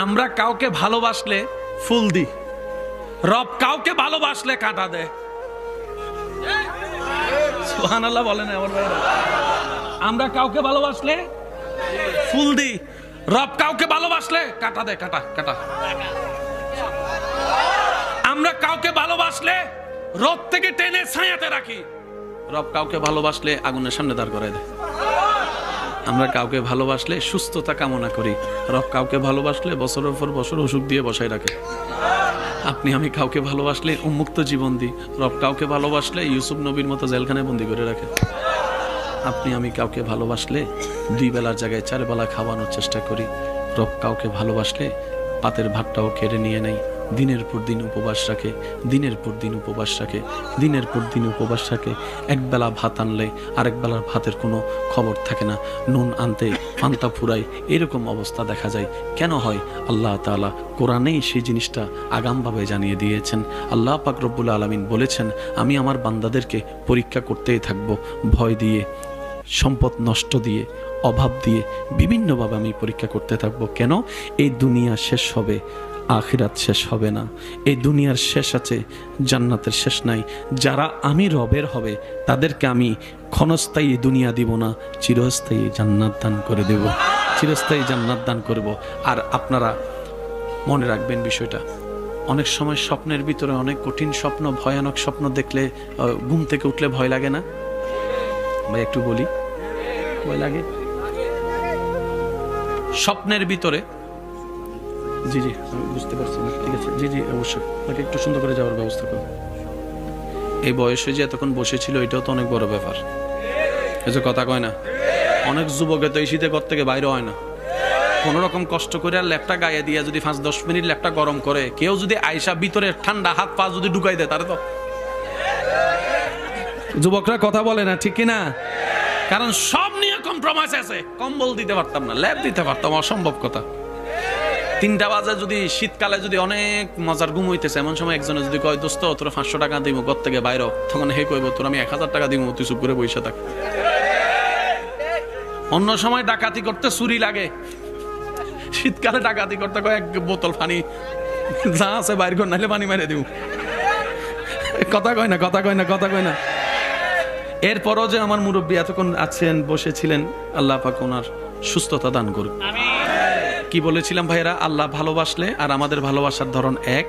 আমরা কাউকে ভালোবাসলে ফুল দিই, রব কাউকে ভালোবাসলে কাঁটা দেয়। সুবহানাল্লাহ বলেন আমার ভাইরা। আমরা কাউকে ভালোবাসলে ফুল দিই, রব কাউকে ভালোবাসলে কাঁটা দেয়, কাঁটা কাঁটা। আমরা কাউকে ভালোবাসলে রোদ থেকে টেনে ছায়াতে রাখি, রব কাউকে ভালোবাসলে আগুনের সামনে দাঁড় করায় দেয়। আমরা কাউকে ভালোবাসলে সুস্থতা কামনা করি, রব কাউকে ভালোবাসলে বছরের পর বছর অসুখ দিয়ে বসায় রাখে। আপনি আমি কাউকে ভালোবাসলে উন্মুক্ত জীবন দিই, রব কাউকে ভালোবাসলে ইউসুফ নবীর মতো জেলখানায় বন্দি করে রাখে। আপনি আমি কাউকে ভালোবাসলে 2 বেলার জায়গায় 4 বেলা খাওয়ানোর চেষ্টা করি, রব কাউকে ভালোবাসলে পাতের ভাতটাও কেড়ে নিয়ে নেই, দিনের পর দিন উপবাস রাখে, দিনের পর দিন উপবাস রাখে, দিনের পর দিন উপবাস রাখে। একবেলা ভাত আনলে আরেক বেলার ভাতের কোনো খবর থাকে না, নুন আনতে পান্তা ফুরাই, এরকম অবস্থা দেখা যায়। কেন হয়? আল্লাহ তাআলা কোরআনেই সেই জিনিসটা আগামভাবে জানিয়ে দিয়েছেন। আল্লাহ পাক রব্বুল আলামিন বলেছেন, আমি আমার বান্দাদেরকে পরীক্ষা করতেই থাকবো, ভয় দিয়ে, সম্পদ নষ্ট দিয়ে, অভাব দিয়ে, বিভিন্নভাবে আমি পরীক্ষা করতে থাকবো। কেন? এই দুনিয়া শেষ হবে, আখিরাত শেষ হবে না। এই দুনিয়ার শেষ আছে, জান্নাতের শেষ নাই। যারা আমি রবের হবে তাদেরকে আমি ক্ষণস্থায়ী দুনিয়া দিব না, চিরস্থায়ী জান্নাত দান করে দেব, চিরস্থায়ী জান্নাত দান করব। আর আপনারা মনে রাখবেন বিষয়টা, অনেক সময় স্বপ্নের ভিতরে অনেক কঠিন স্বপ্ন, ভয়ানক স্বপ্ন দেখলে ঘুম থেকে উঠলে ভয় লাগে না ভাই? একটু বলি, ভয় লাগে স্বপ্নের ভিতরে? জি জি আমি বুঝতে পারছি না, ঠিক আছে, জি জি অবশ্যই, তাকে একটু সুন্দর করে যাওয়ার ব্যবস্থা করুন। এই বয়সে যে এতক্ষণ বসেছিল এটাও তো অনেক বড় ব্যাপার, এই যে কথা কয় না, অনেক যুবকে তো এই শীতে ঘর থেকে বাইরে হয় না, কোন রকম কষ্ট করে আর ল্যাপটা গায়ে দিয়ে যদি 5-10 মিনিট ল্যাপটা গরম করে, কেউ যদি আয়সা ভিতরে ঠান্ডা হাত পা যদি ঢুকাই দেয়, তাহলে তো যুবকরা কথা বলে না, ঠিক কিনা? কারণ সব নিয়ে কম্প্রোমাইজ আছে। কম্বল দিতে পারতাম না, ল্যাপ দিতে পারতাম, অসম্ভব কথা। 3টা বাজে যদি শীতকালে যদি অনেক মজার ঘুম হইতেছে, এমন সময় একজনে যদি কয়, দোস্ত তোরা 500 টাকা দিব ঘর থেকে বাইরে, তখন হে কইব তোর আমি 1000 টাকা দিব, তুই চুপ করে বসে থাক। অন্য সময় ডাকাতি করতে চুরি লাগে, শীতকালে ডাকাতি করতে কয় 1 বোতল পানি যা আছে বাইর কর, নাহলে পানি মেরে দিব। কথা কয় না, কথা কয় না, কথা কয় না। এরপরও যে আমার মুরব্বী এতক্ষণ আছেন, বসেছিলেন, আল্লাহ পাক ওনার সুস্থতা দান করুন। কি বলেছিলাম ভাইরা? আল্লাহ ভালোবাসলে আর আমাদের ভালোবাসার ধরন এক।